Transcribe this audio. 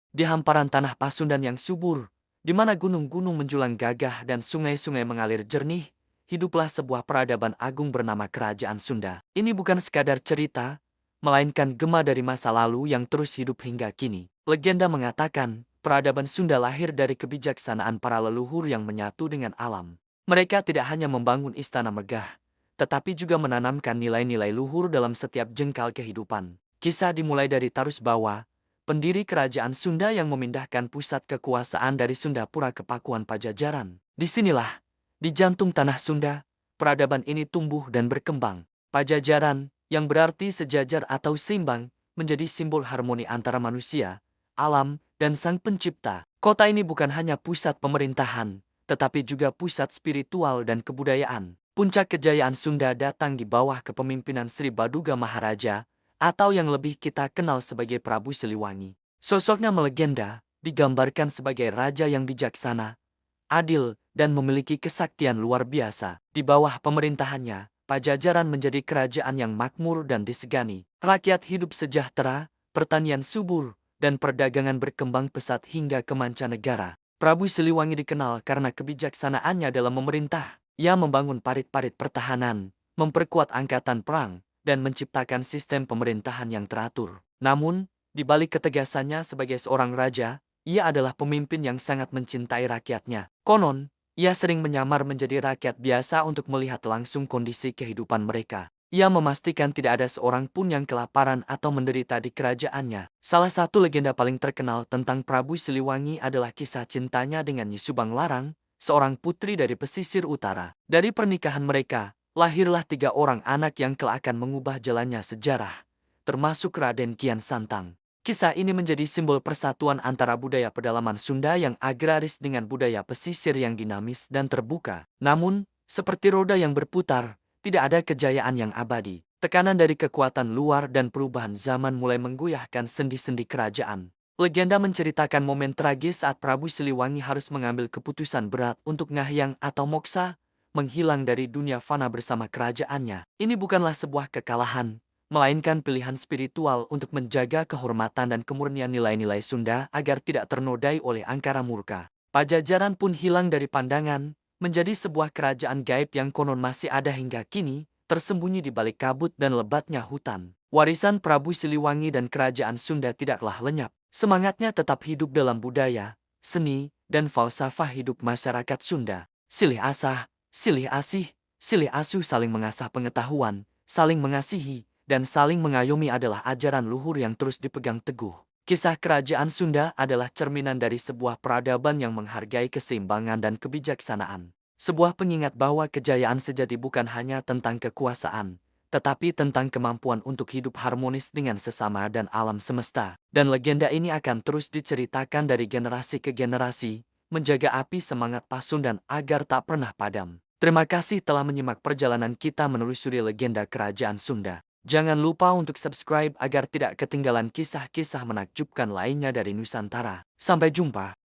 Di hamparan tanah Pasundan yang subur, di mana gunung-gunung menjulang gagah dan sungai-sungai mengalir jernih, hiduplah sebuah peradaban agung bernama Kerajaan Sunda. Ini bukan sekadar cerita, melainkan gema dari masa lalu yang terus hidup hingga kini. Legenda mengatakan, peradaban Sunda lahir dari kebijaksanaan para leluhur yang menyatu dengan alam. Mereka tidak hanya membangun istana megah, tetapi juga menanamkan nilai-nilai luhur dalam setiap jengkal kehidupan. Kisah dimulai dari Tarus Bawa, pendiri kerajaan Sunda yang memindahkan pusat kekuasaan dari Sundapura ke Pakuan Pajajaran. Disinilah, di jantung tanah Sunda, peradaban ini tumbuh dan berkembang. Pajajaran, yang berarti sejajar atau seimbang, menjadi simbol harmoni antara manusia, alam, dan sang pencipta. Kota ini bukan hanya pusat pemerintahan, tetapi juga pusat spiritual dan kebudayaan. Puncak kejayaan Sunda datang di bawah kepemimpinan Sri Baduga Maharaja, atau yang lebih kita kenal sebagai Prabu Siliwangi. Sosoknya melegenda, digambarkan sebagai raja yang bijaksana, adil, dan memiliki kesaktian luar biasa. Di bawah pemerintahannya, Pajajaran menjadi kerajaan yang makmur dan disegani. Rakyat hidup sejahtera, pertanian subur, dan perdagangan berkembang pesat hingga ke mancanegara. Prabu Siliwangi dikenal karena kebijaksanaannya dalam memerintah. Ia membangun parit-parit pertahanan, memperkuat angkatan perang, dan menciptakan sistem pemerintahan yang teratur. Namun, di balik ketegasannya sebagai seorang raja, ia adalah pemimpin yang sangat mencintai rakyatnya. Konon, ia sering menyamar menjadi rakyat biasa untuk melihat langsung kondisi kehidupan mereka. Ia memastikan tidak ada seorang pun yang kelaparan atau menderita di kerajaannya. Salah satu legenda paling terkenal tentang Prabu Siliwangi adalah kisah cintanya dengan Nyi Subang Larang, seorang putri dari pesisir utara. Dari pernikahan mereka, lahirlah 3 orang anak yang kelak akan mengubah jalannya sejarah, termasuk Raden Kian Santang. Kisah ini menjadi simbol persatuan antara budaya pedalaman Sunda yang agraris dengan budaya pesisir yang dinamis dan terbuka. Namun, seperti roda yang berputar, tidak ada kejayaan yang abadi. Tekanan dari kekuatan luar dan perubahan zaman mulai menggoyahkan sendi-sendi kerajaan. Legenda menceritakan momen tragis saat Prabu Siliwangi harus mengambil keputusan berat untuk Ngahyang atau Moksa, menghilang dari dunia fana bersama kerajaannya. Ini bukanlah sebuah kekalahan, melainkan pilihan spiritual untuk menjaga kehormatan dan kemurnian nilai-nilai Sunda agar tidak ternodai oleh angkara murka. Pajajaran pun hilang dari pandangan, menjadi sebuah kerajaan gaib yang konon masih ada hingga kini, tersembunyi di balik kabut dan lebatnya hutan. Warisan Prabu Siliwangi dan kerajaan Sunda tidaklah lenyap. Semangatnya tetap hidup dalam budaya, seni, dan falsafah hidup masyarakat Sunda. Silih asah, silih asih, silih asuh saling mengasah pengetahuan, saling mengasihi, dan saling mengayomi adalah ajaran luhur yang terus dipegang teguh. Kisah kerajaan Sunda adalah cerminan dari sebuah peradaban yang menghargai keseimbangan dan kebijaksanaan. Sebuah pengingat bahwa kejayaan sejati bukan hanya tentang kekuasaan, tetapi tentang kemampuan untuk hidup harmonis dengan sesama dan alam semesta. Dan legenda ini akan terus diceritakan dari generasi ke generasi, menjaga api semangat Pasundan agar tak pernah padam. Terima kasih telah menyimak perjalanan kita menelusuri legenda kerajaan Sunda. Jangan lupa untuk subscribe agar tidak ketinggalan kisah-kisah menakjubkan lainnya dari Nusantara. Sampai jumpa.